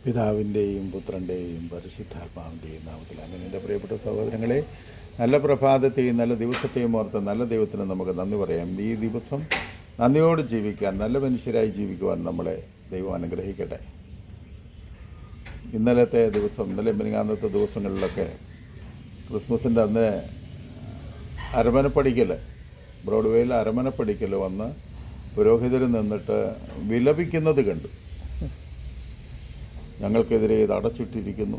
പിതാവിൻ്റെയും പുത്രൻ്റെയും പരിശുദ്ധാത്മാവിൻ്റെയും നാമത്തിൽ. അങ്ങനെ എൻ്റെ പ്രിയപ്പെട്ട സഹോദരങ്ങളെ, നല്ല പ്രഭാതത്തെയും നല്ല ദിവസത്തെയും ഓർത്ത് നല്ല ദൈവത്തിന് നമുക്ക് നന്ദി പറയാം. ഈ ദിവസം നന്ദിയോട് ജീവിക്കാൻ, നല്ല മനുഷ്യരായി ജീവിക്കുവാൻ നമ്മളെ ദൈവം അനുഗ്രഹിക്കട്ടെ. ഇന്നലെ മിനിങ്ങാന്നത്തെ ദിവസങ്ങളിലൊക്കെ ക്രിസ്മസിൻ്റെ അന്ന് അരമനപ്പടിക്കൽ, ബ്രോഡ്വേയിൽ അരമനപ്പടിക്കൽ വന്ന് പുരോഹിതർ നിന്നിട്ട് വിലപിക്കുന്നത് കണ്ടു. ഞങ്ങൾക്കെതിരെ ഇത് അടച്ചിട്ടിരിക്കുന്നു.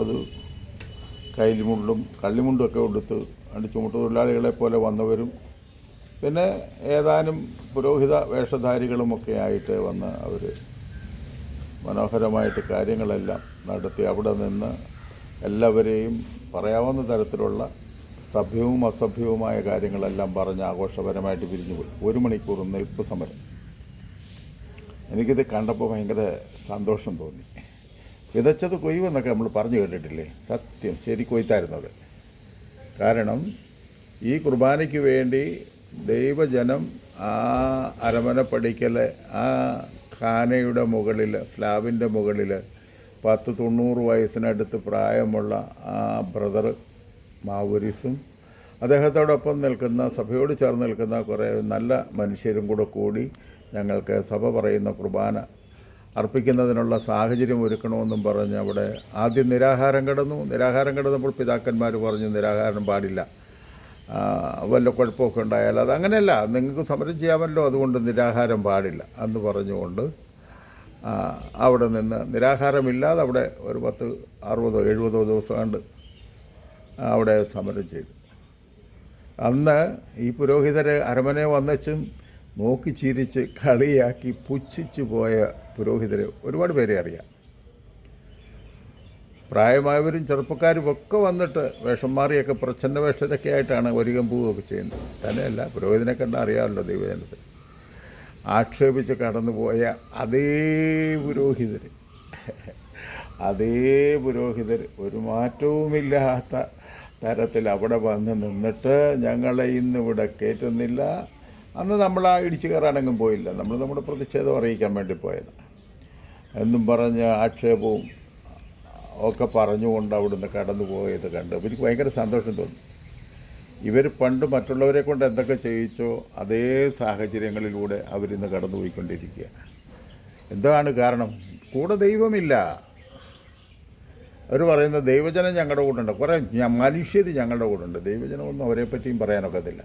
അത് കൈലിമുണ്ടും കള്ളിമുണ്ടുമൊക്കെ കൊടുത്ത് ചുമട്ട് തൊഴിലാളികളെ പോലെ വന്നവരും പിന്നെ ഏതാനും പുരോഹിത വേഷധാരികളുമൊക്കെ ആയിട്ട് വന്ന് അവർ മനോഹരമായിട്ട് കാര്യങ്ങളെല്ലാം നടത്തി അവിടെ നിന്ന് എല്ലാവരെയും പറയാവുന്ന തരത്തിലുള്ള സഭ്യവും അസഭ്യവുമായ കാര്യങ്ങളെല്ലാം പറഞ്ഞ് ആഘോഷപരമായിട്ട് പിരിഞ്ഞുപോയി. 1 മണിക്കൂർ നിൽപ്പ് സമരം. എനിക്കിത് കണ്ടപ്പോൾ ഭയങ്കര സന്തോഷം തോന്നി. വിതച്ചത് കൊയ്യുമെന്നൊക്കെ നമ്മൾ പറഞ്ഞു കേട്ടിട്ടില്ലേ? സത്യം, ശരി കൊയ്ത്തായിരുന്നത്. കാരണം ഈ കുർബാനയ്ക്ക് വേണ്ടി ദൈവജനം ആ അരമനപ്പടിക്കൽ ആ ഖാനയുടെ മുകളിൽ, സ്ലാബിൻ്റെ മുകളിൽ 90 വയസ്സിനടുത്ത് പ്രായമുള്ള ആ ബ്രദർ മാവുരിസും അദ്ദേഹത്തോടൊപ്പം നിൽക്കുന്ന, സഭയോട് ചേർന്ന് നിൽക്കുന്ന കുറേ നല്ല മനുഷ്യരും കൂടി ഞങ്ങൾക്ക് സഭ പറയുന്ന കുർബാന അർപ്പിക്കുന്നതിനുള്ള സാഹചര്യം ഒരുക്കണമെന്നും പറഞ്ഞ് അവിടെ ആദ്യം നിരാഹാരം കിടന്നപ്പോൾ പിതാക്കന്മാർ പറഞ്ഞു നിരാഹാരം പാടില്ല, വല്ല കുഴപ്പമൊക്കെ ഉണ്ടായാൽ അത് അങ്ങനെയല്ല, നിങ്ങൾക്ക് സമരം ചെയ്യാമല്ലോ, അതുകൊണ്ട് നിരാഹാരം പാടില്ല എന്ന് പറഞ്ഞുകൊണ്ട് അവിടെ നിന്ന് നിരാഹാരമില്ലാതെ അവിടെ ഒരു 10, 60, 70 ദിവസം കണ്ട് അവിടെ സമരം ചെയ്തു. അന്ന് ഈ പുരോഹിതർ അരമനെ വന്നച്ചും നോക്കി ചിരിച്ച് കളിയാക്കി പുച്ഛിച്ചു പോയ പുരോഹിതരെ ഒരുപാട് പേരെ അറിയാം. പ്രായമായവരും ചെറുപ്പക്കാരും ഒക്കെ വന്നിട്ട് വേഷം മാറിയൊക്കെ പ്രച്ഛന്ന വേഷത്തൊക്കെ ആയിട്ടാണ് വരികം പോവുകയൊക്കെ ചെയ്യുന്നത്. തന്നെയല്ല, പുരോഹിതനെ കണ്ടാൽ അറിയാമല്ലോ ദൈവജനത്തിൽ. ആക്ഷേപിച്ച് കടന്നുപോയ അതേ പുരോഹിതർ ഒരു മാറ്റവുമില്ലാത്ത തരത്തിൽ അവിടെ വന്ന് നിന്നിട്ട് ഞങ്ങളെ ഇന്നിവിടെ കയറ്റുന്നില്ല. അന്ന് നമ്മൾ ആ ഇടിച്ചു കയറാനെങ്കിലും പോയില്ല, നമ്മൾ നമ്മുടെ പ്രതിഷേധം അറിയിക്കാൻ വേണ്ടി പോയത് എന്നും പറഞ്ഞ് ആക്ഷേപവും ഒക്കെ പറഞ്ഞുകൊണ്ട് അവിടുന്ന് കടന്നു പോയത് കണ്ട് എനിക്ക് ഭയങ്കര സന്തോഷം തോന്നി. ഇവർ പണ്ട് മറ്റുള്ളവരെ കൊണ്ട് എന്തൊക്കെ ചെയ്യിച്ചോ അതേ സാഹചര്യങ്ങളിലൂടെ അവരിന്ന് കടന്നുപോയിക്കൊണ്ടിരിക്കുക. എന്താണ് കാരണം? കൂടെ ദൈവമില്ല. അവർ പറയുന്ന ദൈവജനം ഞങ്ങളുടെ കൂടെ, കുറേ മനുഷ്യർ ഞങ്ങളുടെ കൂടെ ഉണ്ട്. ദൈവജനമൊന്നും അവരെ പറ്റിയും പറയാനൊക്കത്തില്ല.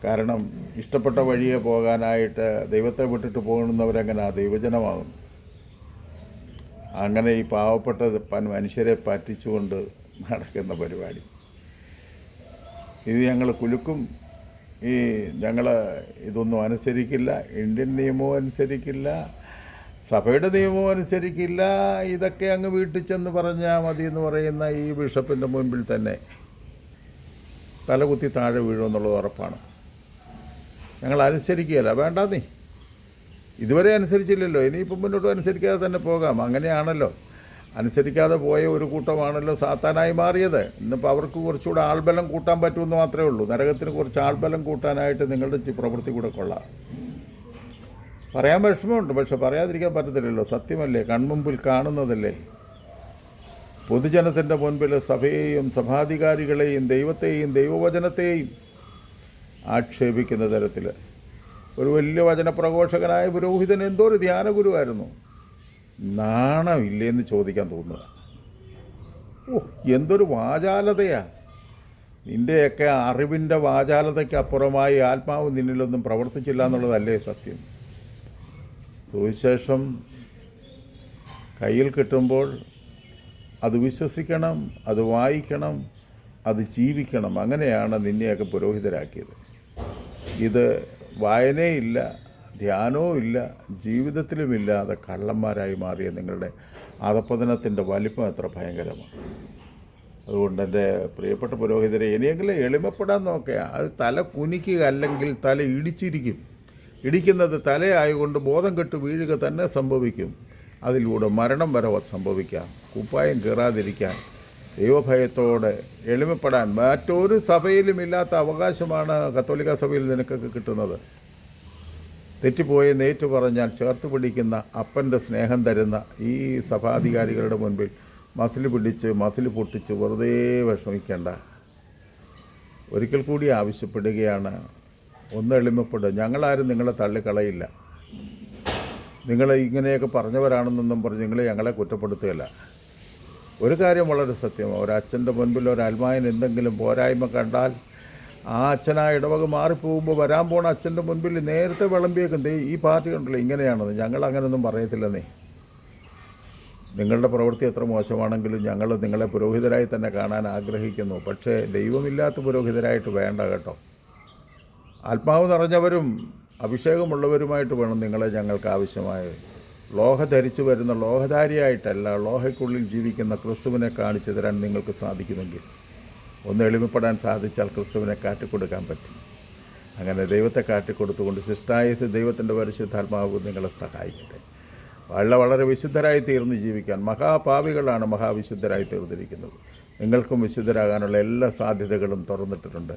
കാരണം ഇഷ്ടപ്പെട്ട വഴിയെ പോകാനായിട്ട് ദൈവത്തെ വിട്ടിട്ട് പോകുന്നവരെങ്ങനെ ആ ദൈവജനമാകുന്നു? അങ്ങനെ ഈ പാവപ്പെട്ട മനുഷ്യരെ പറ്റിച്ചുകൊണ്ട് നടക്കുന്ന പരിപാടി ഇത് ഞങ്ങൾ കുലുക്കും. ഞങ്ങൾ ഇതൊന്നും അനുസരിക്കില്ല, ഇന്ത്യൻ നിയമവും അനുസരിക്കില്ല, സഭയുടെ നിയമവും അനുസരിക്കില്ല, ഇതൊക്കെ അങ്ങ് വീട്ടിൽ ചെന്ന് പറഞ്ഞാൽ മതി എന്ന് പറയുന്ന ഈ ബിഷപ്പിൻ്റെ മുൻപിൽ തന്നെ തലകുത്തി താഴെ വീഴുമെന്നുള്ളത് ഉറപ്പാണ്. ഞങ്ങൾ അനുസരിക്കുകയല്ല, വേണ്ട, നീ ഇതുവരെ അനുസരിച്ചില്ലല്ലോ, ഇനിയിപ്പം മുന്നോട്ടും അനുസരിക്കാതെ തന്നെ പോകാം. അങ്ങനെയാണല്ലോ, അനുസരിക്കാതെ പോയ ഒരു കൂട്ടമാണല്ലോ സാത്താനായി മാറിയത്. ഇന്നിപ്പോൾ അവർക്ക് കുറച്ചുകൂടെ ആൾബലം കൂട്ടാൻ പറ്റുമെന്ന് മാത്രമേ ഉള്ളൂ. നരകത്തിന് കുറച്ച് ആൾബലം കൂട്ടാനായിട്ട് നിങ്ങളുടെ പ്രവൃത്തി കൂടെ കൊള്ളാം. പറയാൻ വിഷമമുണ്ട്, പക്ഷെ പറയാതിരിക്കാൻ പറ്റത്തില്ലല്ലോ. സത്യമല്ലേ, കൺമുമ്പിൽ കാണുന്നതല്ലേ. പൊതുജനത്തിൻ്റെ മുൻപിൽ സഭയെയും സഭാധികാരികളെയും ദൈവത്തെയും ദൈവവചനത്തെയും ആക്ഷേപിക്കുന്ന തരത്തിൽ ഒരു വലിയ വചനപ്രഘോഷകനായ പുരോഹിതൻ എന്തോ ഒരു ധ്യാനഗുരുവായിരുന്നു. നാണമില്ലേന്ന് ചോദിക്കാൻ തോന്നുക. എന്തൊരു വാചാലതയാ! നിൻ്റെയൊക്കെ അറിവിൻ്റെ വാചാലതയ്ക്ക് അപ്പുറമായി ആത്മാവ് നിന്നിലൊന്നും പ്രവർത്തിച്ചില്ല എന്നുള്ളതല്ലേ സത്യം. സുവിശേഷം കയ്യിൽ കിട്ടുമ്പോൾ അത് വിശ്വസിക്കണം, അത് വായിക്കണം, അത് ജീവിക്കണം. അങ്ങനെയാണ് നിന്നെയൊക്കെ പുരോഹിതരാക്കിയത്. ഇത് വായനയില്ല, ധ്യാനവും ഇല്ല, ജീവിതത്തിലുമില്ലാതെ കള്ളന്മാരായി മാറിയ നിങ്ങളുടെ അധപ്പതനത്തിൻ്റെ വലിപ്പം എത്ര ഭയങ്കരമാണ്. അതുകൊണ്ട് എൻ്റെ പ്രിയപ്പെട്ട പുരോഹിതരെ, ഇനിയെങ്കിലും എളിമപ്പെടാൻ നോക്കുക. അത് തല കുനിക്കുക, അല്ലെങ്കിൽ തല ഇടിച്ചിരിക്കും. ഇടിക്കുന്നത് തലയായതുകൊണ്ട് ബോധം കെട്ട് വീഴുക തന്നെ സംഭവിക്കും. അതിലൂടെ മരണം വരെ സംഭവിക്കാം. കുപ്പായം കീറാതിരിക്കാൻ, ദൈവഭയത്തോടെ എളിമപ്പെടാൻ മറ്റൊരു സഭയിലും ഇല്ലാത്ത അവകാശമാണ് കത്തോലിക്ക സഭയിൽ നിനക്കൊക്കെ കിട്ടുന്നത്. തെറ്റിപ്പോയെന്ന് ഏറ്റു പറഞ്ഞാൽ ചേർത്ത് പിടിക്കുന്ന അപ്പൻ്റെ സ്നേഹം തരുന്ന ഈ സഭാധികാരികളുടെ മുൻപിൽ മസിൽ പൊട്ടിച്ച് വെറുതെ വിഷമിക്കേണ്ട. ഒരിക്കൽ കൂടി ആവശ്യപ്പെടുകയാണ്, ഒന്ന് എളിമപ്പെടുക. ഞങ്ങളാരും നിങ്ങളെ തള്ളിക്കളയില്ല. നിങ്ങൾ ഇങ്ങനെയൊക്കെ പറഞ്ഞവരാണെന്നൊന്നും പറഞ്ഞ് നിങ്ങൾ ഞങ്ങളെ കുറ്റപ്പെടുത്തുകയല്ല. ഒരു കാര്യം വളരെ സത്യമാണ്, ഒരച്ഛൻ്റെ മുൻപിൽ ഒരു അൽമായൻ എന്തെങ്കിലും പോരായ്മ കണ്ടാൽ ആ അച്ഛൻ ആ ഇടവക മാറിപ്പോകുമ്പോൾ വരാൻ പോണ അച്ഛൻ്റെ മുൻപിൽ നേരത്തെ വിളമ്പിയേക്കും, ഈ പാർട്ടി ഉണ്ടല്ലോ ഇങ്ങനെയാണെന്ന്. ഞങ്ങൾ അങ്ങനെയൊന്നും പറയത്തില്ലെന്നേ. നിങ്ങളുടെ പ്രവൃത്തി എത്ര മോശമാണെങ്കിലും ഞങ്ങൾ നിങ്ങളെ പുരോഹിതരായി തന്നെ കാണാൻ ആഗ്രഹിക്കുന്നു. പക്ഷേ ദൈവമില്ലാത്ത പുരോഹിതരായിട്ട് വേണ്ട കേട്ടോ. ആത്മാവ് നിറഞ്ഞവരും അഭിഷേകമുള്ളവരുമായിട്ട് വേണം നിങ്ങളെ ഞങ്ങൾക്ക് ആവശ്യമായത്. ലോഹ ധരിച്ചു വരുന്ന ലോഹധാരിയായിട്ടല്ല, ലോഹയ്ക്കുള്ളിൽ ജീവിക്കുന്ന ക്രിസ്തുവിനെ കാണിച്ചു തരാൻ നിങ്ങൾക്ക് സാധിക്കുമെങ്കിൽ, ഒന്ന് എളിമപ്പെടാൻ സാധിച്ചാൽ ക്രിസ്തുവിനെ കാട്ടിക്കൊടുക്കാൻ പറ്റും. അങ്ങനെ ദൈവത്തെ കാട്ടിക്കൊടുത്തുകൊണ്ട് ശിഷ്ടായസ് ദൈവത്തിൻ്റെ പരിശുദ്ധാത്മാവ് നിങ്ങളെ സഹായിക്കട്ടെ. വളരെ വിശുദ്ധരായി തീർന്ന് ജീവിക്കാൻ. മഹാപാപികളാണ് മഹാവിശുദ്ധരായി തീർന്നിരിക്കുന്നത്. നിങ്ങൾക്കും വിശുദ്ധരാകാനുള്ള എല്ലാ സാധ്യതകളും തുറന്നിട്ടിട്ടുണ്ട്.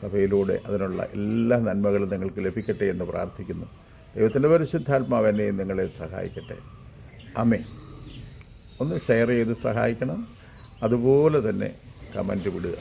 സഭയിലൂടെ അതിനുള്ള എല്ലാ നന്മകളും നിങ്ങൾക്ക് ലഭിക്കട്ടെ എന്ന് പ്രാർത്ഥിക്കുന്നു. ദൈവത്തിൻ്റെ പരിശുദ്ധാത്മാവ് എന്നെയും നിങ്ങളെ സഹായിക്കട്ടെ. ആമേൻ. ഒന്ന് ഷെയർ ചെയ്ത് സഹായിക്കണം. അതുപോലെ തന്നെ കമൻറ്റ് വിടുക.